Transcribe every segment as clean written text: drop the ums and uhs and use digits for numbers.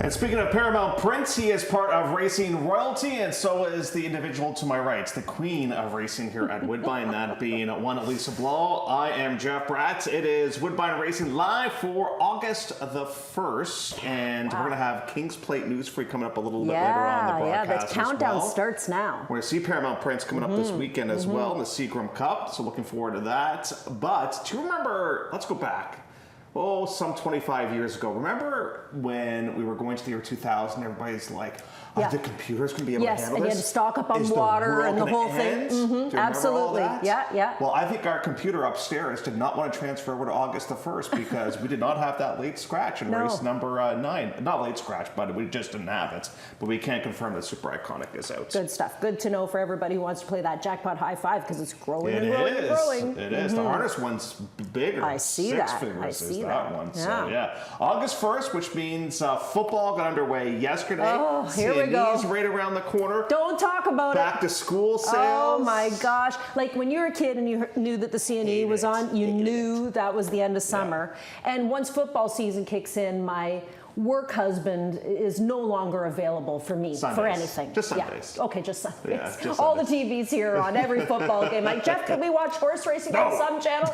And speaking of Paramount Prince, he is part of racing royalty, and so is the individual to my right, the queen of racing here at Woodbine, that being one Elisa Blow. I am Jeff Bratt. It is Woodbine Racing live for August the 1st, and we're going to have King's Plate news for you coming up a little bit later on the broadcast. Yeah, the countdown starts now. We're going to see Paramount Prince coming up this weekend as well in the Seagram Cup, so looking forward to that. But do you remember, let's go back. Oh, some 25 years ago. Remember when we were going to the year 2000, everybody's like, the computer's going to be able to handle this? Yes, and you had to stock up on water and the whole thing. Absolutely. Yeah. Well, I think our computer upstairs did not want to transfer over to August the 1st because we did not have that late scratch in race number 9. Not late scratch, but we just didn't have it. But we can't confirm that Super Iconic is out. Good stuff. Good to know for everybody who wants to play that jackpot high five because it's growing and growing. It is. The harness one's bigger. I see Six that. figures I is see that one. So, August 1st, which means football got underway yesterday. Oh, here we go. Right around the corner. Don't talk about Back to school sales. Oh my gosh. Like when you were a kid and you knew that the CNE was on, you knew that was the end of summer. And once football season kicks in, my work husband is no longer available for me for anything. Just Sundays. Yeah. Okay, just Sundays. Yeah, just all Sundays. The TVs here on every football game. Like, Jeff, can we watch horse racing on some channel?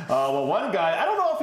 Well, one guy, I don't know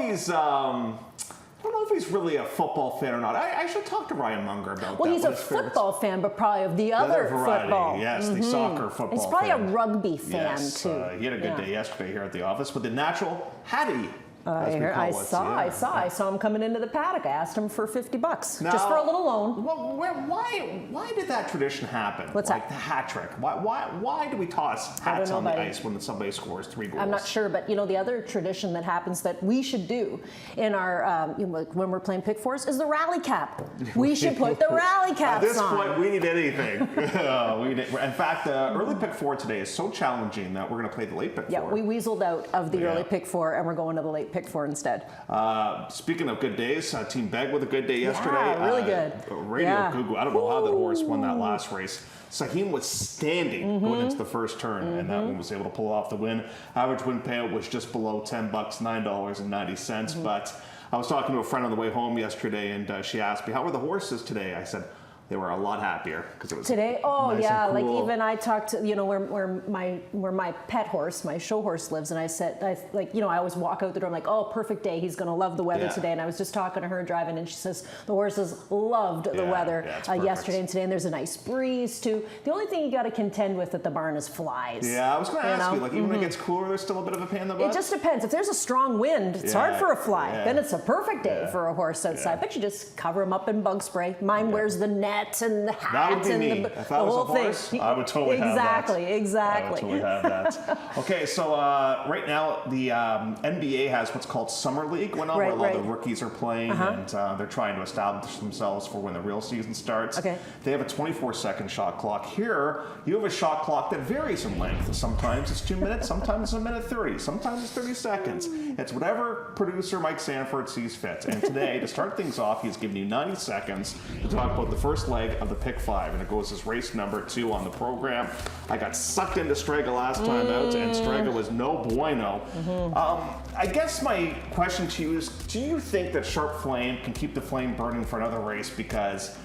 if he's really a football fan or not. I should talk to Ryan Munger about that. Well, he's a football fan, but probably of the other football. Yes, the soccer football He's probably fan. a rugby fan, too. He had a good day yesterday here at the office with the natural Hattie. I saw him coming into the paddock. I asked him for $50 now, just for a little loan. Well, why did that tradition happen? What's like that? the hat trick. Why do we toss hats on the ice when somebody scores 3 goals? I'm not sure, but the other tradition that happens that we should do in our when we're playing pick fours is the rally cap. We should put the rally caps on. At this point, we need anything. In fact, the early pick four today is so challenging that we're going to play the late pick four. Yeah, we weaseled out of the early pick four and we're going to the late pick four instead. Speaking of good days, Team Beg with a good day yesterday. Yeah, really good. Radio Google. I don't know how the horse won that last race. Sahim was standing going into the first turn, and that one was able to pull off the win. Average win payout was just below $10, $9.90. But I was talking to a friend on the way home yesterday, and she asked me, "How were the horses today?" I said, they were a lot happier because it was today. Nice and like cool. even I talked to where my pet horse, my show horse lives, and I said I always walk out the door. I'm like, oh, perfect day. He's going to love the weather today. And I was just talking to her driving, and she says the horses loved the weather yesterday and today. And there's a nice breeze too. The only thing you got to contend with at the barn is flies. Yeah, I was going to ask you, like even when it gets cooler, there's still a bit of a pain in the butt. It just depends. If there's a strong wind, it's hard for a fly. Then it's a perfect day for a horse outside. But you just cover them up in bug spray. Mine wears the net and the hat. That would be and me. If I was a horse, I would totally have that. Exactly. I would totally have that. Okay, so right now the NBA has what's called Summer League going on, where all the rookies are playing, and they're trying to establish themselves for when the real season starts. Okay. They have a 24-second shot clock. Here, you have a shot clock that varies in length. Sometimes it's 2 minutes, sometimes it's 1 minute 30, sometimes it's 30 seconds. It's whatever producer Mike Sanford sees fit. And today, to start things off, he's giving you 90 seconds to talk about the first leg of the pick 5, and it goes as race number 2 on the program. I got sucked into Strega last time out, and Strega was no bueno. I guess my question to you is, do you think that Sharp Flame can keep the flame burning for another race? Because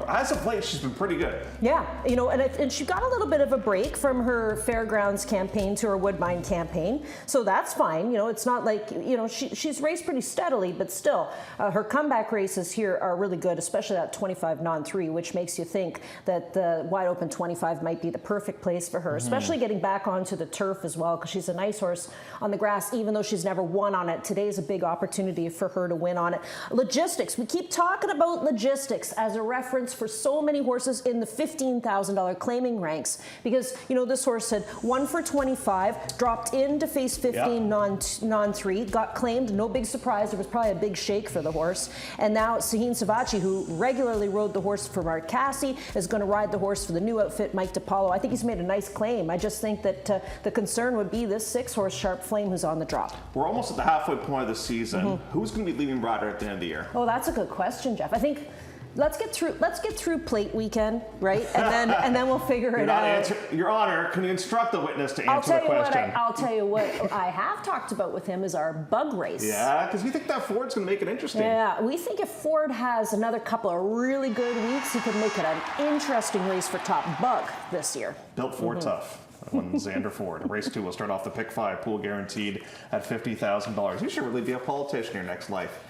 as of late, she's been pretty good. Yeah, and she got a little bit of a break from her Fairgrounds campaign to her Woodbine campaign, so that's fine. It's not like, she's raced pretty steadily, but still, her comeback races here are really good, especially that 25 non-3, which makes you think that the wide open 25 might be the perfect place for her, especially getting back onto the turf as well, because she's a nice horse on the grass, even though she's never won on it. Today's a big opportunity for her to win on it. Logistics, we keep talking about logistics as a reference for so many horses in the $15,000 claiming ranks, because this horse had 1 for 25, dropped in to face 15 non-3, got claimed, no big surprise. There was probably a big shake for the horse, and now Saheen Savachi, who regularly rode the horse for Mark Casse, is going to ride the horse for the new outfit Mike DiPaolo. I think he's made a nice claim. I just think that the concern would be this 6-horse Sharp Flame who's on the drop. We're almost at the halfway point of the season. Who's going to be leading rider at the end of the year? Oh, that's a good question, Jeff. I think let's get through plate weekend, right? And then we'll figure it out. Your Honor, can you instruct the witness to answer the question? I'll tell you what I have talked about with him is our bug race. Yeah, because we think that Ford's going to make it interesting. Yeah, we think if Ford has another couple of really good weeks, he could make it an interesting race for top bug this year. Built Ford tough. When Xander Ford. Race 2 will start off the pick 5, pool guaranteed at $50,000. You should really be a politician in your next life.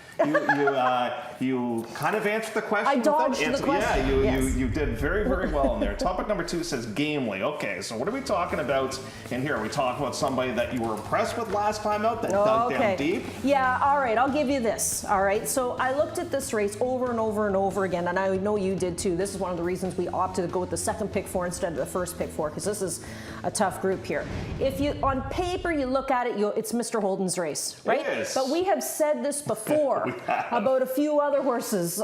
You kind of answered the question. I dodged the question. Yeah, you did very, very well in there. Topic number 2 says gamely. Okay, so what are we talking about in here? Are we talking about somebody that you were impressed with last time out that dug down deep? Yeah, all right, I'll give you this. All right, so I looked at this race over and over and over again, and I know you did too. This is one of the reasons we opted to go with the second pick 4 instead of the first pick 4, because this is a tough group here. If you, on paper, you look at it, it's Mr. Holden's race, right? It is. But we have said this before about a few other horses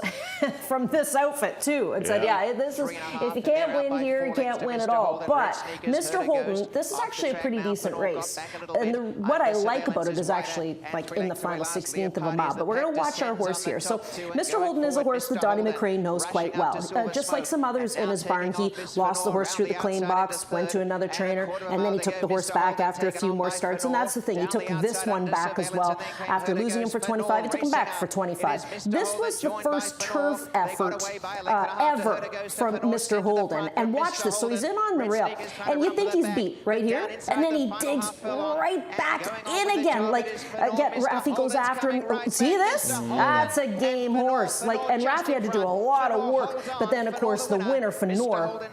from this outfit too, and said, this is, if you can't win here, you can't win at all. But Mr. Holden, this is actually a pretty decent race, and what I like about it is actually like in the final 16th of a mile. But we're going to watch our horse here. So Mr. Holden is a horse that Donnie McRae knows quite well. Just like some others in his barn, he lost the horse through the claim box, went to another trainer, and then he took the horse back after a few more starts. And that's the thing, he took this one back as well. After losing him for 25, he took him back for 25. This was the first turf effort ever from Mr. Holden. And watch this. So he's in on the rail. And you think he's beat right here. And then he digs right back in again. Like, Raffy goes after him. See this? That's a game horse. Like, and Raffy had to do a lot of work. But then, of course, the winner, Fenor,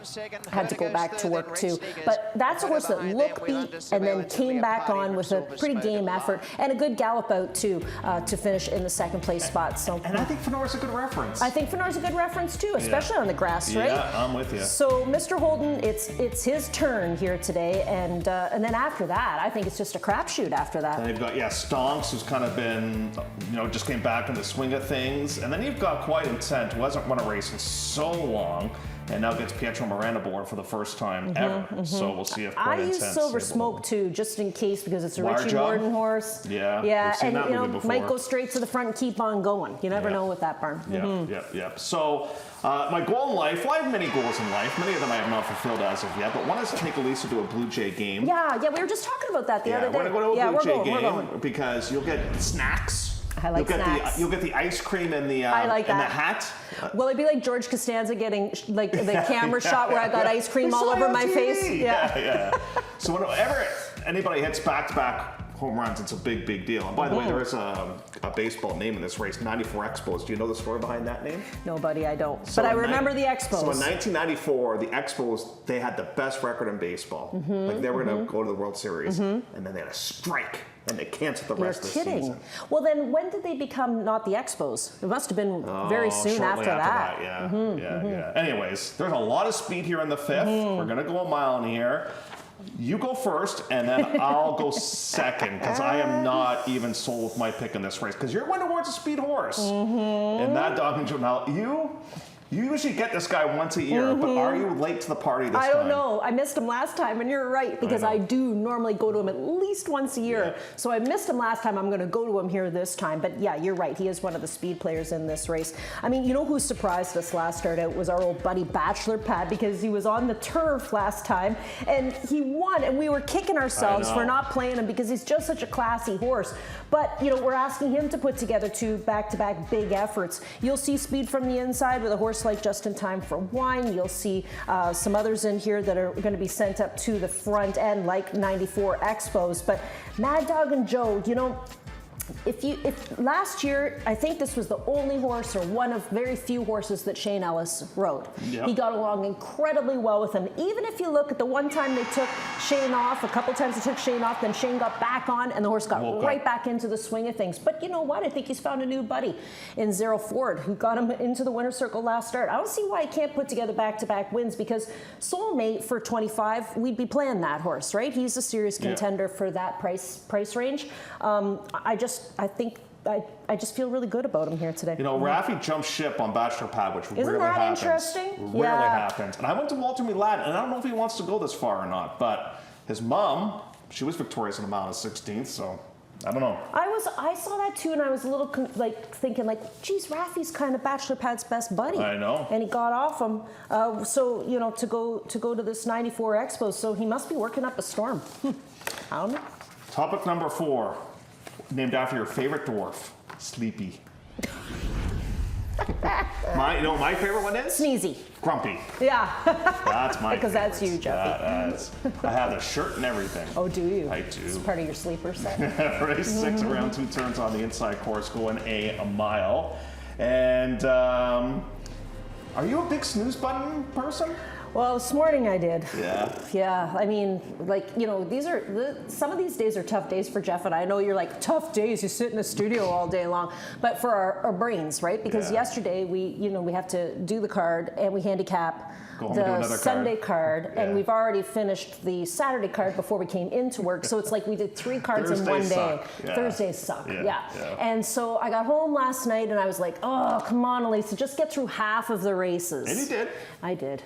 had to go back to work too. But that's a horse that looked beat and then came back on with a pretty game effort and a good gallop out too to finish in the second place spot. So, and I think Fenor's a good reference. I think Fenor's a good reference too, especially on the grass, right? Yeah, I'm with you. So Mr. Holden, it's his turn here today, and then after that, I think it's just a crapshoot after that. And you've got Stonks, who's kind of been, just came back in the swing of things, and then you've got Quite Intent, who hasn't won a race in so long. And now gets Pietro Moreno aboard for the first time ever. So we'll see if Quite Intense. I use Silver Smoke too, just in case, because it's a Richie Gordon horse. Yeah, and might go straight to the front and keep on going. You never know with that barn. Yeah. So my goal in life, well, I have many goals in life. Many of them I have not fulfilled as of yet, but one is to take Elisa to a Blue Jay game. Yeah, we were just talking about that the other day. We're going to go to a Blue Jay game because you'll get snacks. I like snacks. You'll get the ice cream and the hat. Will it be like George Costanza getting like the camera shot where I got ice cream all over my face? Yeah. So whenever anybody hits back-to-back home runs, it's a big deal. And by the way, there is a baseball name in this race, 94 Expos. Do you know the story behind that name? No, buddy, I don't. But I remember the Expos. So in 1994, the Expos, they had the best record in baseball. Like they were going to go to the World Series, and then they had a strike. And they canceled the rest of the season. Well, then when did they become not the Expos? It must have been very soon after that. Yeah. Anyways, there's a lot of speed here in the fifth. We're going to go a mile in here. You go first, and then I'll go second, because I am not even sold with my pick in this race, because you're going towards a speed horse. And that dog, now you usually get this guy once a year, but are you late to the party this time? I don't know. I missed him last time, and you're right, because I do normally go to him at least once a year. Yeah. So I missed him last time. I'm going to go to him here this time. But yeah, you're right. He is one of the speed players in this race. I mean, you know who surprised us last start out was our old buddy Bachelor Pat, because he was on the turf last time, and he won, and we were kicking ourselves for not playing him because he's just such a classy horse. But, we're asking him to put together 2 back-to-back big efforts. You'll see speed from the inside with a horse like Just in Time for Wine. You'll see some others in here that are going to be sent up to the front end like 94 Expos. But Mad Dog and Joe, if last year, I think this was the only horse or one of very few horses that Shane Ellis rode. Yep. He got along incredibly well with him. Even if you look at the one time they took Shane off, a couple times they took Shane off, then Shane got back on and the horse got right back into the swing of things. But you know what? I think he's found a new buddy in Zero Ford, who got him into the winner's circle last start. I don't see why he can't put together back-to-back wins, because Soulmate for 25, we'd be playing that horse, right? He's a serious contender for that price range. I just feel really good about him here today. Raffy jumped ship on Bachelor Pad, which Isn't rarely that happens. Interesting? Rarely happens. And I went to Walter Milan, and I don't know if he wants to go this far or not, but his mom, she was victorious in the mile of 16th, so I don't know. I saw that too, and I was a little thinking geez, Rafi's kind of Bachelor Pad's best buddy. I know. And he got off him, so to go to this '94 Expo, so he must be working up a storm. I don't know. Topic number 4, named after your favorite dwarf, Sleepy. My favorite one is? Sneezy. Grumpy. Yeah. That's my Because that's you, Jeffy. I have the shirt and everything. Oh, do you? I do. It's part of your sleeper set. Race 6 around 2 turns on the inside course, going a mile. And are you a big snooze button person? Well, this morning I did. Yeah. Yeah, I mean, some of these days are tough days for Jeff, and I know you're like, tough days, you sit in the studio all day long, but for our brains, right? Because yesterday we have to do the card and we handicap the Sunday card, and we've already finished the Saturday card before we came into work, so it's like we did 3 cards in one day. Yeah. Thursdays suck, yeah. And so I got home last night and I was like, oh, come on, Elisa, just get through half of the races. And you did. I did.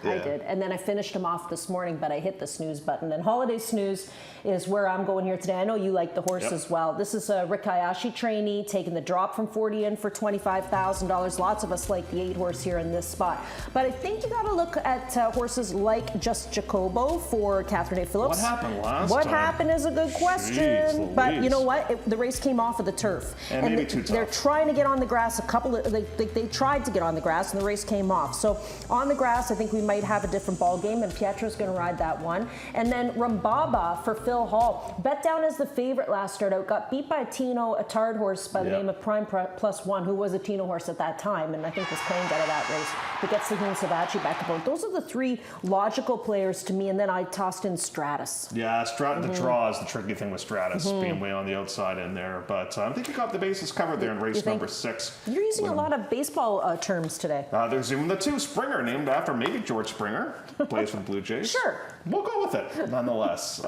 And then I finished them off this morning, but I hit the snooze button. And Holiday Snooze is where I'm going here today. I know you like the horse as well. This is a Rick Hayashi trainee taking the drop from 40 in for $25,000. Lots of us like the 8 horse here in this spot. But I think you got to look at horses like Just Jacobo for Catherine A. Phillips. What happened last time? What happened is a good question. Jeez, but you know what? The race came off of the turf. And maybe too tough. They're trying to get on the grass. They tried to get on the grass, and the race came off. So on the grass, I think we might have a different ball game, and Pietro's going to ride that one. And then Rambaba for Phil Hall. Bet down as the favorite last start out. Got beat by Tino, a Tard horse by the name of Prime Plus One, who was a Tino horse at that time, and I think was claimed out of that race. But gets the Heen Savachi back aboard. Those are the 3 logical players to me, and then I tossed in Stratus. Yeah, the draw is the tricky thing with Stratus, being way on the outside in there. But I think you got the bases covered there in race number 6. You're using a lot of baseball terms today. There's even the 2 Springer, named after maybe George Springer, plays for the Blue Jays. Sure. We'll go with it, nonetheless.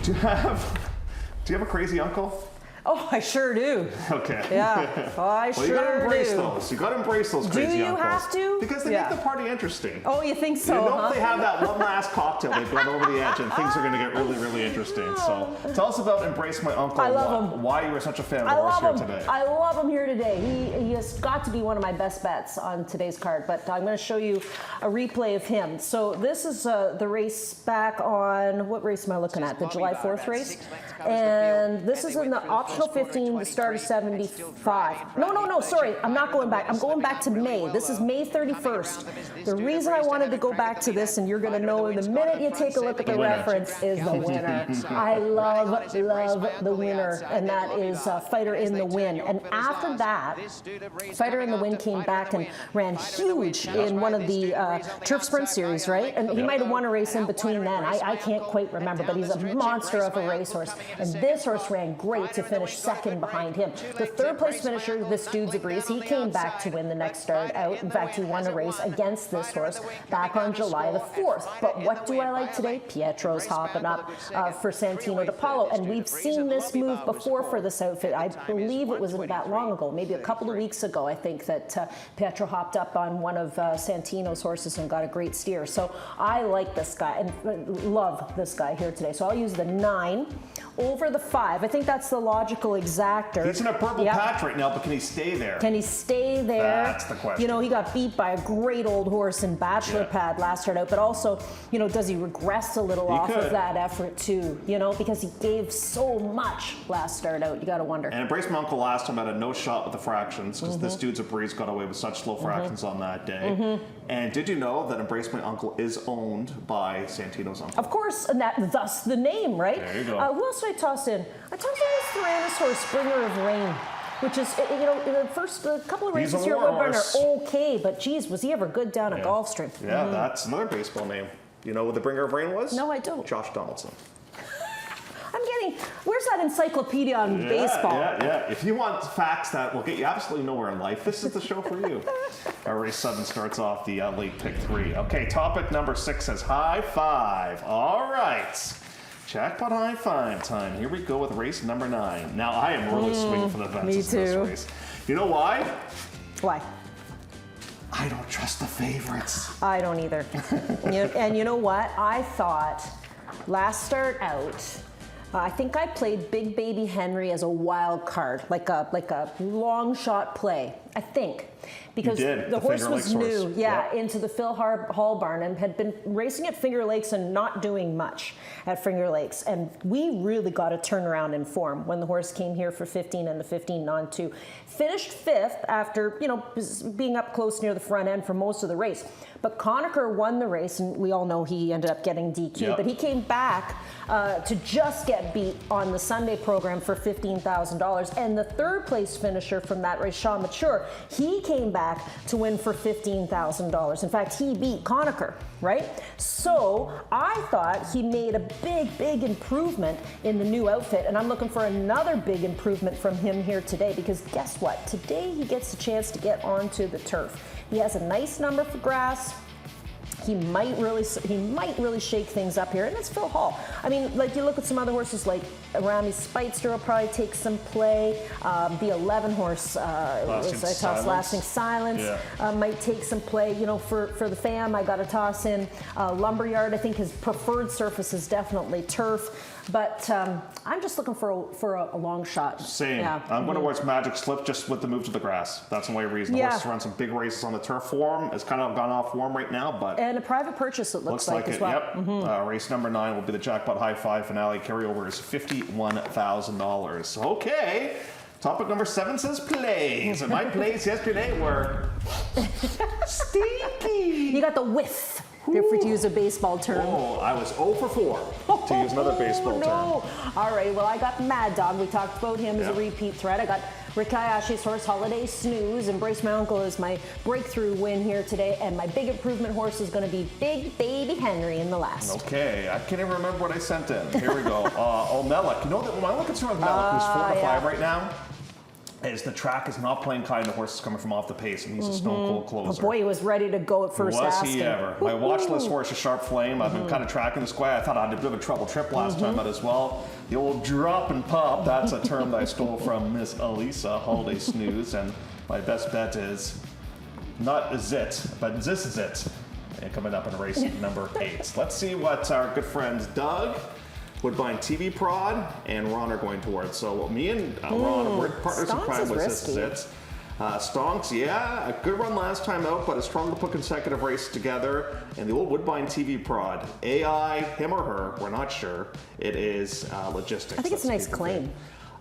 Do you have a crazy uncle? Oh, I sure do. Okay. Yeah, I sure do. You got to embrace those. You got to embrace those crazy uncles. Do you have to? Because they make the party interesting. Oh, you think so? You know, they have that one last cocktail they've gone over the edge, and things are going to get really, really interesting. So, tell us about Embrace My Uncle. I love him. Why you were such a fan of the horse here today. I love him here today. He has got to be one of my best bets on today's card. But I'm going to show you a replay of him. So this is the race back on, what race am I looking at? The July 4th race. And this is in the optional 15. The start of 75. No, sorry, I'm not going back. I'm going back to May. This is May 31st. The reason I wanted to go back to this, and you're going to know the minute you take a look at the reference, is the winner. I love the winner, and that is Fighter in the Wind. And after that, Fighter in the Wind came back and ran huge in one of the Turf Sprint Series, right? And he might have won a race in between then. I can't quite remember, but he's a monster of a racehorse. And this horse ran great to finish second behind him. The 3rd place finisher, this dude's a breeze. He came back to win the next start out. In fact, he won a race against this horse back on July the 4th. But what do I like today? Pietro's hopping up for Santino DePaulo. And we've seen this move before for this outfit. I believe it wasn't that long ago, maybe a couple of weeks ago, I think, that Pietro hopped up on one of Santino's horses and got a great steer. So I like this guy and love this guy here today. So I'll use the 9 over the 5. I think that's the logical exactor. He's in a purple patch right now, but can he stay there? Can he stay there? That's the question. You know, he got beat by a great old horse in Bachelor Pad last start out, but also, you know, does he regress a little off of that effort too? You know, because he gave so much last start out. You got to wonder. And Embrace My Uncle last time had a no shot with the fractions because this dude's a breeze, got away with such slow fractions on that day. And did you know that Embrace My Uncle is owned by Santino's uncle? Of course, and thus the name, right? There you go. Who else did I toss in? I tossed in this Tyrannosaurus Springer of Rain, which is, you know, the first couple of races here at Woodbine are okay, but geez, was he ever good down at Gulfstream? Yeah, that's another baseball name. You know what the Bringer of Rain was? No, I don't. Josh Donaldson. Where's that encyclopedia on baseball? Yeah. If you want facts that will get you absolutely nowhere in life, this is the show for you. Our race 7 starts off the late pick 3. Okay, topic number 6 says high five. All right. Jackpot high five time. Here we go with race number 9. Now, I am really swinging for the fences in this race. You know why? Why? I don't trust the favorites. I don't either. And you know what? I thought last start out, I think I played Big Baby Henry as a wild card, like a long shot play. I think. Because the horse was new, into the Phil Hall barn and had been racing at Finger Lakes and not doing much at Finger Lakes. And we really got a turnaround in form when the horse came here for 15 and the 15 non-2. Finished 5th after, being up close near the front end for most of the race. But Conacher won the race, and we all know he ended up getting DQ'd. But he came back to just get beat on the Sunday program for $15,000. And the 3rd place finisher from that race, Shaw Mature, he came back to win for $15,000. In fact, he beat Conacher, right? So I thought he made a big improvement in the new outfit, and I'm looking for another big improvement from him here today, because guess what? Today he gets a chance to get onto the turf. He has a nice number for grass. He might really shake things up here, and it's Phil Hall. I mean, like, you look at some other horses, like Rami Speitster will probably take some play. The 11 horse, Lasting Silence, might take some play. For the fam, I got to toss in Lumberyard. I think his preferred surface is definitely turf. But I'm just looking for a long shot. Same. Yeah. I'm going to watch Magic Slip just with the move to the grass. That's the only reason. The horse has run some big races on the turf for him. It's kind of gone off form right now, but... And a private purchase, it looks like as well. Yep. Race number 9 will be the Jackpot High Five finale. Carryover is $51,000. Okay. Topic number 7 says plays. And my plays yesterday were stinky. You got the whiff. To use a baseball term. Oh, I was 0 for 4, to use another baseball term. All right, well, I got Mad Dog. We talked about him as a repeat threat. I got Rick Hayashi's horse, Holiday Snooze. Embrace My Uncle is my breakthrough win here today. And my big improvement horse is going to be Big Baby Henry in the last. Okay, I can't even remember what I sent in. Here we go. Mellick. You know that my only concern with Mellick, who's 4 to 5 right now, is the track is not playing kind. The horse is coming from off the pace, and he's a stone cold closer. Oh boy, he was ready to go at first asking. Was he ever? My watch list horse is Sharp Flame. I've been kind of tracking this guy. I thought I had a bit of a trouble trip last time out as well. The old drop and pop, that's a term that I stole from Miss Elisa, Holiday Snooze, and my best bet is not zit, but this is it. And coming up in race number 8. Let's see what our good friends Doug, Woodbine TV Prod, and Ron are going towards. So me and Ron, we're partners in crime with This Is It. Stonks, a good run last time out, but it's strong to put consecutive races together. And the old Woodbine TV Prod, AI, him or her, we're not sure. It is logistics. I think it's a nice claim.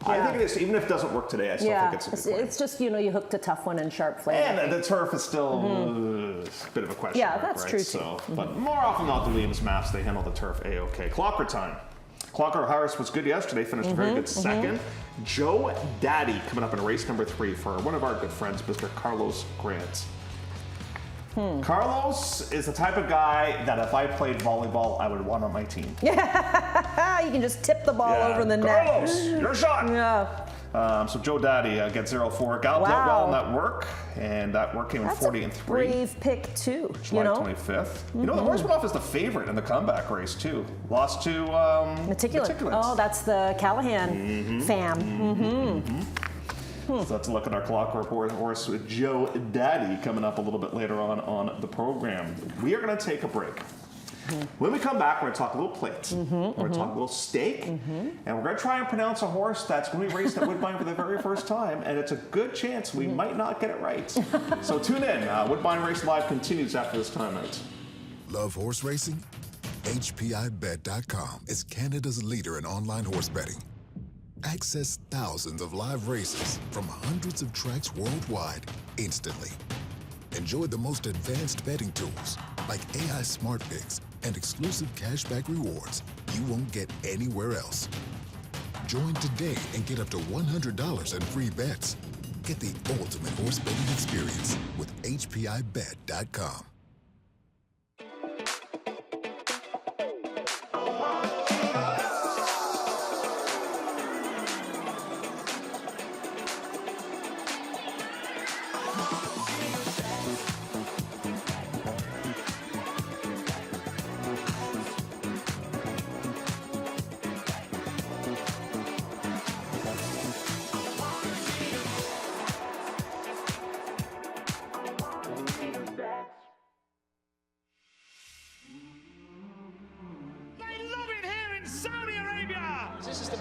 I think it is, even if it doesn't work today, I still think it's a good claim. It's just, you hooked a tough one in Sharp Flame. And the turf is still a bit of a question mark, that's right? true So, but more often than not, the Williams maps, they handle the turf A-OK. Clocker time. Clocker Harris was good yesterday, finished a very good second. Joe Daddy coming up in race number 3 for one of our good friends, Mr. Carlos Grant. Carlos is the type of guy that if I played volleyball, I would want on my team. You can just tip the ball over the net. Carlos, your shot! Yeah. So Joe Daddy gets 0-4. Galloped out well in that work, and that work came in 40 and 3. Brave pick too. July 25th. The horse went off as the favorite in the comeback race too. Lost to Meticulous. Oh, that's the Callahan fam. So let's look at our clock report horse with Joe Daddy coming up a little bit later on the program. We are going to take a break. When we come back, we're going to talk a little plate. We're going to talk a little steak. And we're going to try and pronounce a horse that's going to be raced at Woodbine for the very first time. And it's a good chance we might not get it right. So tune in. Woodbine Race Live continues after this timeout. Love horse racing? HPIBet.com is Canada's leader in online horse betting. Access thousands of live races from hundreds of tracks worldwide instantly. Enjoy the most advanced betting tools like AI Smart Picks and exclusive cashback rewards you won't get anywhere else. Join today and get up to $100 in free bets. Get the ultimate horse betting experience with HPIBet.com.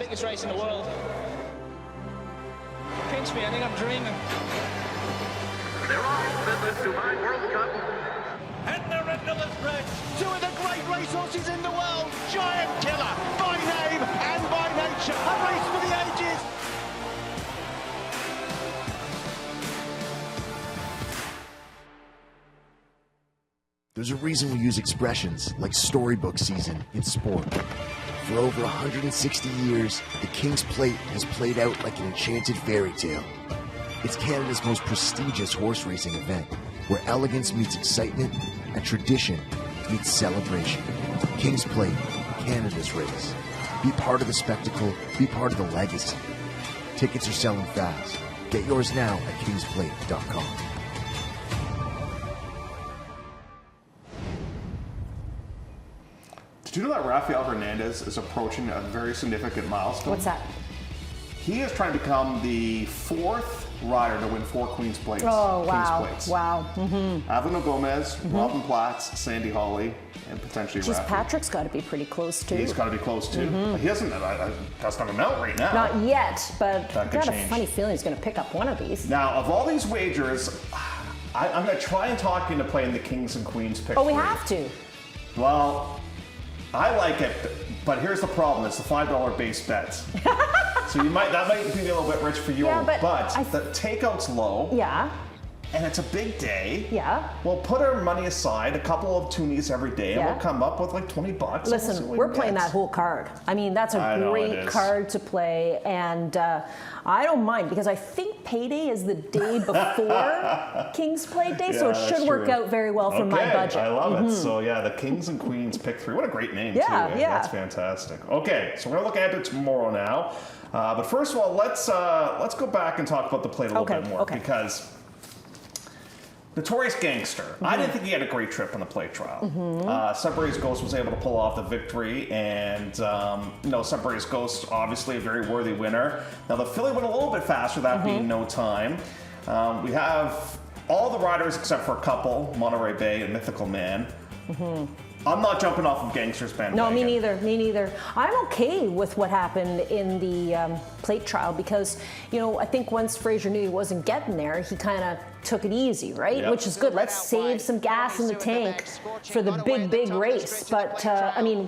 quickest race in the world. Pinch me, I think I'm dreaming. They're off to the Dubai World Cup. And they're into the stretch. Two of the great racehorses in the world. Giant Killer, by name and by nature. A race for the ages. There's a reason we use expressions like storybook season in sport. For over 160 years, the King's Plate has played out like an enchanted fairy tale. It's Canada's most prestigious horse racing event, where elegance meets excitement and tradition meets celebration. King's Plate, Canada's race. Be part of the spectacle, be part of the legacy. Tickets are selling fast. Get yours now at kingsplate.com. Did you know that Rafael Hernandez is approaching a very significant milestone? What's that? He is trying to become the 4th rider to win 4 Queen's Plates. Oh, wow. Queen's Plates. Wow. Avino Gomez, Robin Platts, Sandy Hawley, and potentially Geez, Rafi. Patrick's got to be pretty close, too. He's got to be close, too. He hasn't, that's not a mount right now. Not yet, but That I've could got a change. funny feeling he's going to pick up one of these. Now, of all these wagers, I'm going to try and talk you into playing the Kings and Queens pick. Oh, we 3. have to. Well, I like it, but here's the problem: it's the $5 base bets. So that might be a little bit rich for you, Yeah, but the takeout's low. Yeah. And it's a big day. Yeah. We'll put our money aside, a couple of toonies every day, and Yeah. we'll come up with like $20. and we'll see Listen, what we're we playing get. that whole card. I mean, that's I a know it great is. card to play, and I don't mind because I think payday is the day before King's Play Day, so Yeah, it that's should work true. out very well for my Okay, budget. I love it. So yeah, the Kings and Queens pick 3. What a great name Yeah, too. Man. yeah. That's fantastic. Okay, so we're gonna look ahead to tomorrow now. But first of all, let's go back and talk about the plate a little Okay, bit more okay. because Notorious Gangster. I didn't think he had a great trip on the plate trial. Sudbury's Ghost was able to pull off the victory, and Sudbury's Ghost, obviously a very worthy winner. Now the filly went a little bit faster, that being No Time. We have all the riders except for a couple, Monterey Bay and Mythical Man. I'm not jumping off of Gangster's bandwagon. No, me neither. I'm okay with what happened in the plate trial because, I think once Fraser knew he wasn't getting there, he kind of took it easy, right? Yep. Which is good. Let's save some gas in the tank for the big race. But,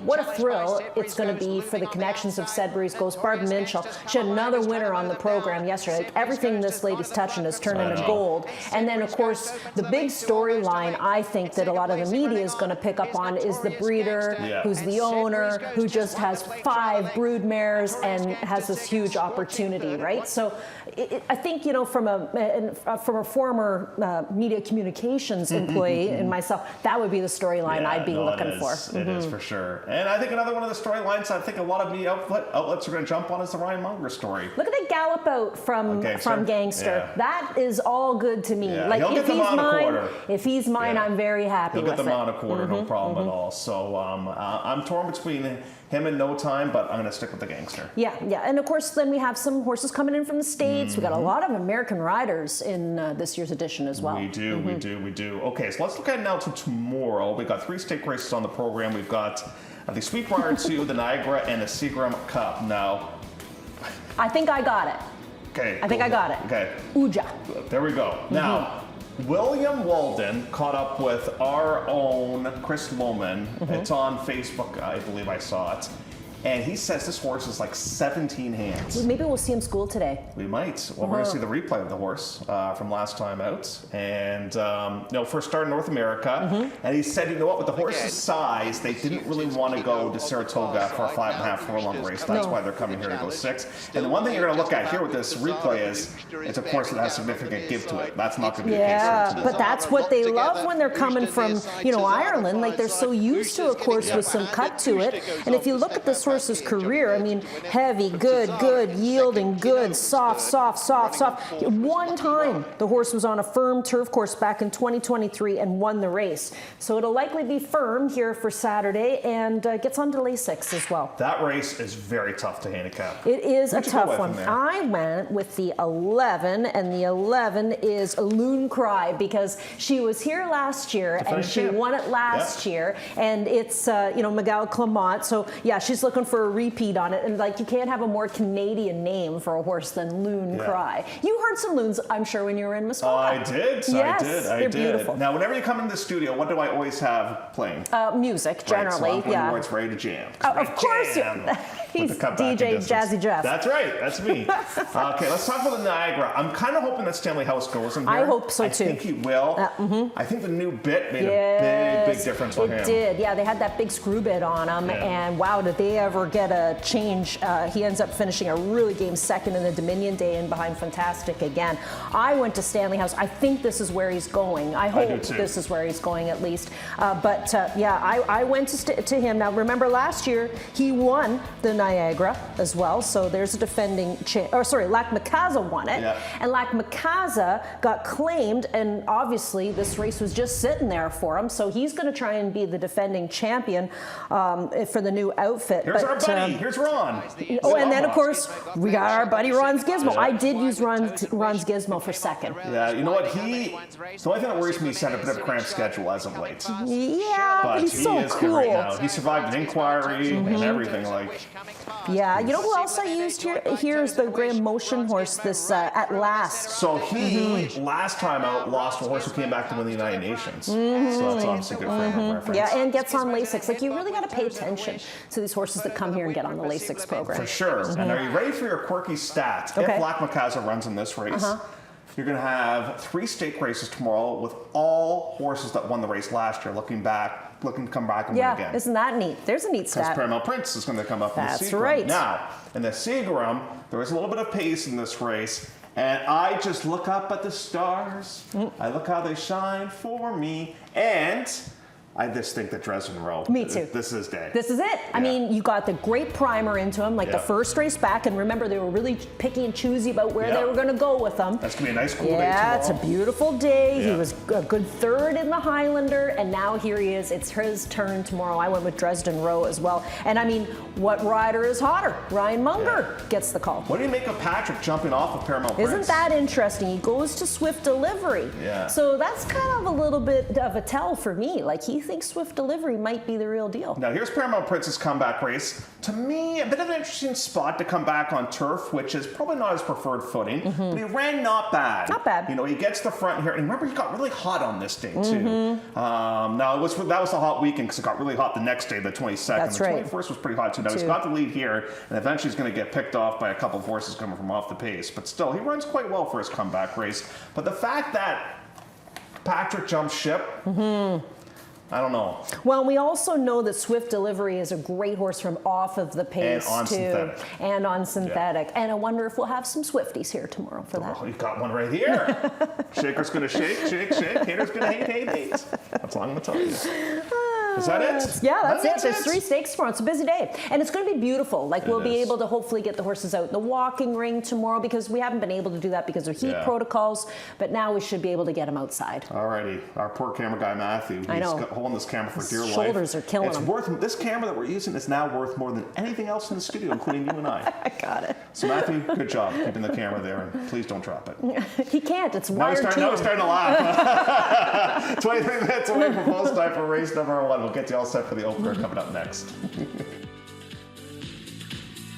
what a thrill it's going to be for the connections of Sudbury's Ghost. Barb Minchell, she had another winner on the program yesterday. Like, everything this lady's touching has turned into gold. And then, of course, the big storyline I think that a lot of the media is going to pick up on is the breeder, who's the owner, who just has 5 brood mares and has this huge opportunity, right? So I think, from a former media communications employee and myself, that would be the storyline I'd be looking for. It is for sure. And I think another one of the storylines I think a lot of media outlets are going to jump on is the Ryan Munger story. Look at the gallop out from Gangster. Yeah. That is all good to me. Yeah. Like He'll if get them on a quarter. he's mine, I'm very happy He'll with get them it. on a quarter, no problem at all. So I'm torn between him and No Time, but I'm going to stick with the Gangster. Yeah. And of course, then we have some horses coming in from the States. We got a lot of American riders in this year's edition as well. We do. Okay, so let's look at now to tomorrow. We've got 3 stake races on the program. We've got the Sweetbriar 2, the Niagara, and the Seagram Cup. Now, I think I got it. okay. I think I got it. Okay. Uja. There we go. Now, William Walden caught up with our own Chris Lohman. It's on Facebook, I believe I saw it. And he says this horse is like 17 hands. Maybe we'll see him school today. We might. Well, we're going to see the replay of the horse from last time out. And, first start in North America. And he said, with the horse's size, they didn't really want to go to Saratoga for a 5.5 furlong race. That's why they're coming here to go 6. And the one thing you're going to look at here with this replay is it's a horse that has significant give to it. That's not going to be the case here today. But that's what they love when they're coming from, Ireland. Like, they're so used to a course with some cut to it. And if you look at this horse's career, heavy, good, yielding, good, soft. One time the horse was on a firm turf course back in 2023 and won the race. So it'll likely be firm here for Saturday and gets on delay 6 as well. That race is very tough to handicap. It is Where'd a you go tough with one. in there? I went with the 11, and the 11 is Loon Cry because she was here last year and she champ. won it last year. And it's, Miguel Clement. So, yeah, she's looking looking for a repeat on it, and like you can't have a more Canadian name for a horse than Loon Cry. You heard some loons, I'm sure, when you were in Muskoka. I did. Yes, I they're did. beautiful. Now, whenever you come into the studio, what do I always have playing? Music, generally, right, so I'm it's ready to jam. Of course, he's DJ Jazzy Jeff. That's right. That's me. Okay, let's talk about the Niagara. I'm kind of hoping that Stanley House goes in here. I hope so, too. I think he will. I think the new bit made a big difference for him. It did. Yeah, they had that big screw bit on him, and wow, did they ever get a change. He ends up finishing a really game second in the Dominion Day and behind Fantastic again. I went to Stanley House. I think this is where he's going. I hope this is where he's going at least. I went to him. Now, remember last year, he won the Niagara as well, so there's a defending Lac Macasa won it, and Lac Macasa got claimed, and obviously this race was just sitting there for him, so he's going to try and be the defending champion for the new outfit. Here's our buddy. Here's Ron. Oh, and then of course we got our buddy Ron's Gizmo. I did use Ron's Gizmo for second. Yeah, you know what? The only thing that worries me is he had a bit of a cramped schedule as of late. Yeah, but he's so is cool. Right now. He survived an inquiry and everything. Yeah, you know who else I used here? Here's the Graham Motion horse. This at last. So he last time out lost a horse who came back to win the United Nations. So that's obviously good for him. Reference. Yeah, and gets on Lasix. Like you really got to pay attention to these horses that come here and get on the Lasix program. For sure. And are you ready for your quirky stats? Okay. If Lac Macasa runs in this race, you're going to have 3 stake races tomorrow with all horses that won the race last year looking to come back and win again. Yeah, isn't that neat? There's a neat stat. Because Paramount Prince is going to come up in the Seagram. That's right. Now, in the Seagram, there is a little bit of pace in this race, and I just look up at the stars. I look how they shine for me, and I just think that Dresden Rowe. Me too. This is his day. This is it. I mean, you got the great primer into him, like the first race back, and remember they were really picky and choosy about where they were going to go with them. That's going to be a nice cool day tomorrow. Yeah, it's a beautiful day. He was a good third in the Highlander, and now here he is. It's his turn tomorrow. I went with Dresden Rowe as well. And I mean, what rider is hotter? Ryan Munger gets the call. What do you make of Patrick jumping off of Paramount Prince? Isn't that interesting? He goes to Swift Delivery. Yeah. So that's kind of a little bit of a tell for me. Like he thinks Swift Delivery might be the real deal. Now here's Paramount Prince's comeback race. To me, a bit of an interesting spot to come back on turf, which is probably not his preferred footing, but he ran not bad. Not bad. You know, he gets the front here, and remember he got really hot on this day too. Now that was a hot weekend because it got really hot the next day, the 22nd. That's the right. 21st was pretty hot too. Now he's got the lead here, and eventually he's going to get picked off by a couple of horses coming from off the pace. But still, he runs quite well for his comeback race. But the fact that Patrick jumped ship. I don't know. Well, we also know that Swift Delivery is a great horse from off of the pace and on too, synthetic. And on synthetic. Yeah. And I wonder if we'll have some Swifties here tomorrow for that. Oh, you've got one right here. Shaker's gonna shake, shake, shake. Hater's gonna hate, hate, hate. That's all I'm gonna tell you. Is that it? Yeah, that's it. There's 3 stakes tomorrow. It's a busy day. And it's going to be beautiful. Like, we'll be able to hopefully get the horses out in the walking ring tomorrow because we haven't been able to do that because of heat protocols. But now we should be able to get them outside. Alrighty. Our poor camera guy, Matthew. He's holding this camera for dear life. Shoulders are killing him. This camera that we're using is now worth more than anything else in the studio, including you and I. I got it. So, Matthew, good job keeping the camera there. And please don't drop it. He can't. It's wired to him. Now he's starting to laugh. 23 minutes away from post time for race number 1. We'll get you all set for the opener coming up next.